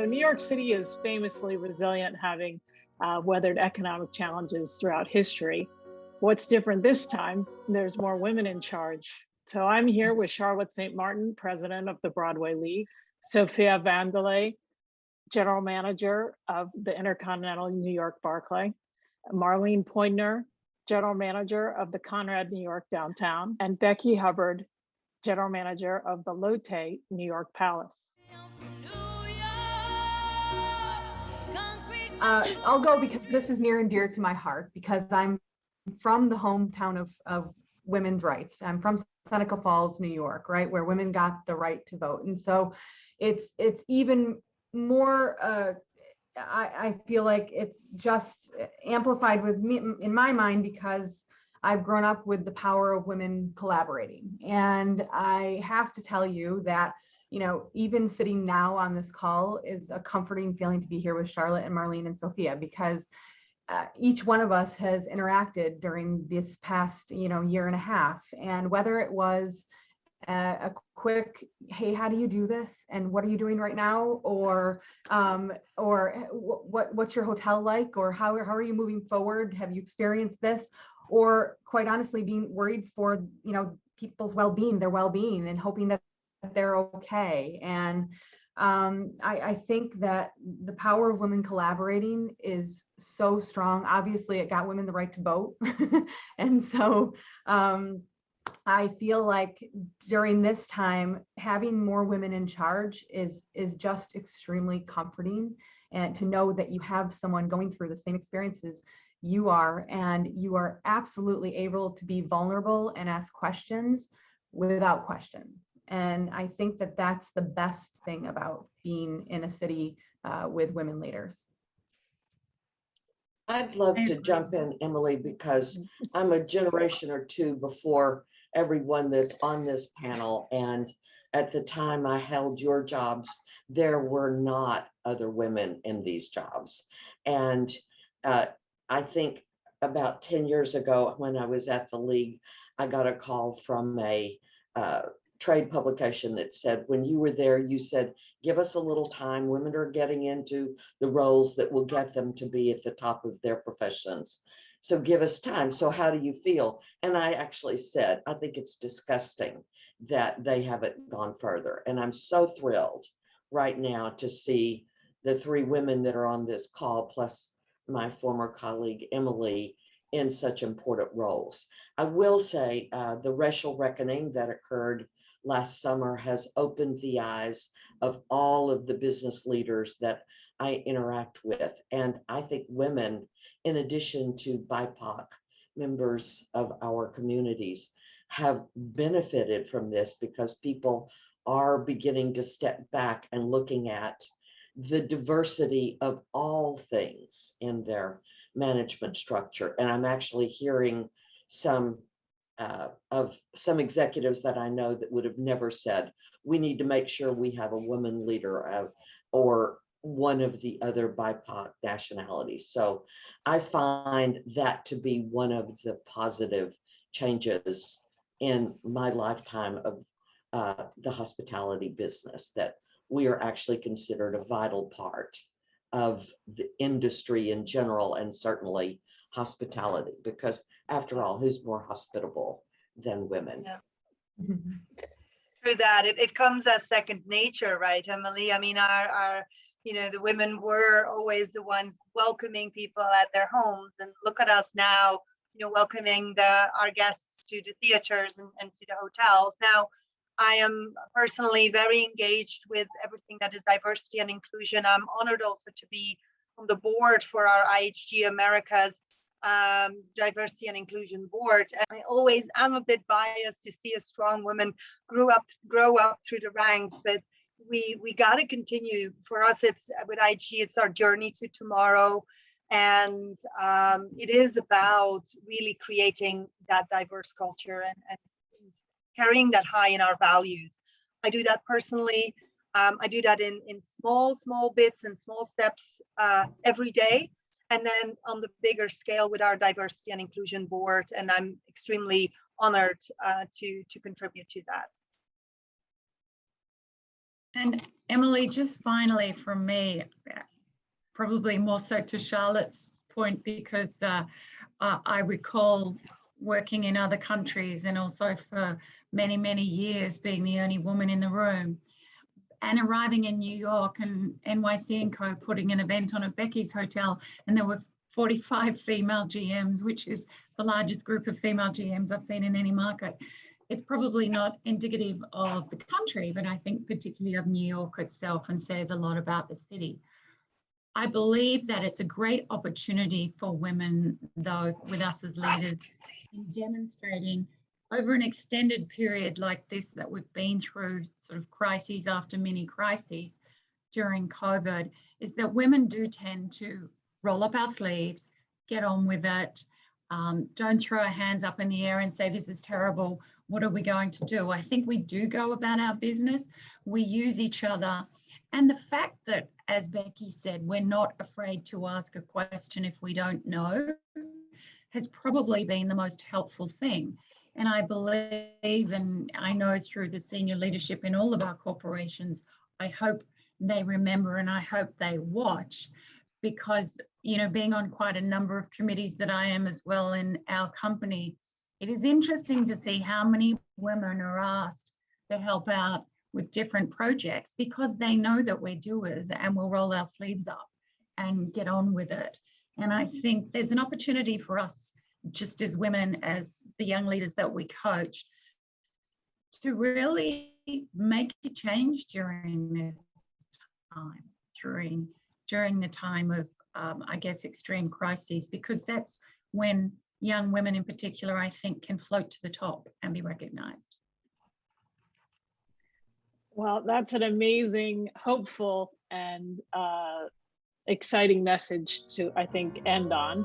New York City is famously resilient, having weathered economic challenges throughout history. What's different this time? There's more women in charge. So I'm here with Charlotte St. Martin, president of the Broadway League, Sofia Vandaele, general manager of the Intercontinental New York Barclay, Marlene Poynder, general manager of the Conrad New York Downtown, and Becky Hubbard, general manager of the LOTTE New York Palace. I'll go because this is near and dear to my heart, because I'm from the hometown of women's rights. I'm from Seneca Falls, New York, right, where women got the right to vote. And so it's even more, I feel like it's just amplified with me in my mind, because I've grown up with the power of women collaborating. And I have to tell you that, you know, even sitting now on this call is a comforting feeling to be here with Charlotte and Marlene and Sofia, because each one of us has interacted during this past, year and a half. And whether it was a quick, hey, how do you do this? And what are you doing right now? Or what's your hotel like? Or how are you moving forward? Have you experienced this? Or quite honestly, being worried for, people's well-being, their well-being, and hoping that they're okay. And I think that the power of women collaborating is so strong. Obviously, it got women the right to vote. And so I feel like during this time, having more women in charge is just extremely comforting, and to know that you have someone going through the same experiences you are, and you are absolutely able to be vulnerable and ask questions without question. And I think that that's the best thing about being in a city with women leaders. I'd love to jump in, Emily, because I'm a generation or two before everyone that's on this panel. And at the time I held your jobs, there were not other women in these jobs. And I think about 10 years ago, when I was at the League, I got a call from a trade publication that said, when you were there, you said, give us a little time. Women are getting into the roles that will get them to be at the top of their professions. So give us time. So how do you feel? And I actually said, I think it's disgusting that they haven't gone further. And I'm so thrilled right now to see the three women that are on this call, plus my former colleague, Emily, in such important roles. I will say the racial reckoning that occurred last summer has opened the eyes of all of the business leaders that I interact with. And I think women, in addition to BIPOC members of our communities, have benefited from this, because people are beginning to step back and looking at the diversity of all things in their management structure. And I'm actually hearing some executives that I know that would have never said, we need to make sure we have a woman leader or one of the other BIPOC nationalities. So I find that to be one of the positive changes in my lifetime of the hospitality business, that we are actually considered a vital part of the industry in general, and certainly hospitality, because after all, who's more hospitable than women? Yeah. Through that, it comes as second nature, right, Emily? I mean, our the women were always the ones welcoming people at their homes, and look at us now, welcoming our guests to the theaters and to the hotels. Now, I am personally very engaged with everything that is diversity and inclusion. I'm honored also to be on the board for our IHG America's diversity and inclusion board. And I always am a bit biased to see a strong woman grow up through the ranks, but we got to continue. For us, it's with IHG, it's our journey to tomorrow. And it is about really creating that diverse culture and carrying that high in our values. I do that personally. I do that in small bits and small steps every day. And then on the bigger scale with our diversity and inclusion board. And I'm extremely honored to contribute to that. And Emily, just finally from me, probably more so to Charlotte's point, because I recall working in other countries and also for many, many years being the only woman in the room, and arriving in New York and NYC & Co putting an event on at Becky's Hotel, and there were 45 female GMs, which is the largest group of female GMs I've seen in any market. It's probably not indicative of the country, but I think particularly of New York itself, and says a lot about the city. I believe that it's a great opportunity for women, though, with us as leaders, in demonstrating over an extended period like this that we've been through, sort of crises after mini crises during COVID, is that women do tend to roll up our sleeves, get on with it, don't throw our hands up in the air and say, this is terrible, what are we going to do? I think we do go about our business, we use each other. And the fact that, as Becky said, we're not afraid to ask a question if we don't know, has probably been the most helpful thing. And I believe, and I know through the senior leadership in all of our corporations, I hope they remember and I hope they watch, because, you know, being on quite a number of committees that I am as well in our company, it is interesting to see how many women are asked to help out with different projects, because they know that we're doers and we'll roll our sleeves up and get on with it. And I think there's an opportunity for us, just as women, as the young leaders that we coach, to really make a change during this time, during the time of, I guess, extreme crises, because that's when young women in particular, I think, can float to the top and be recognized. Well, that's an amazing, hopeful, and exciting message to, I think, end on.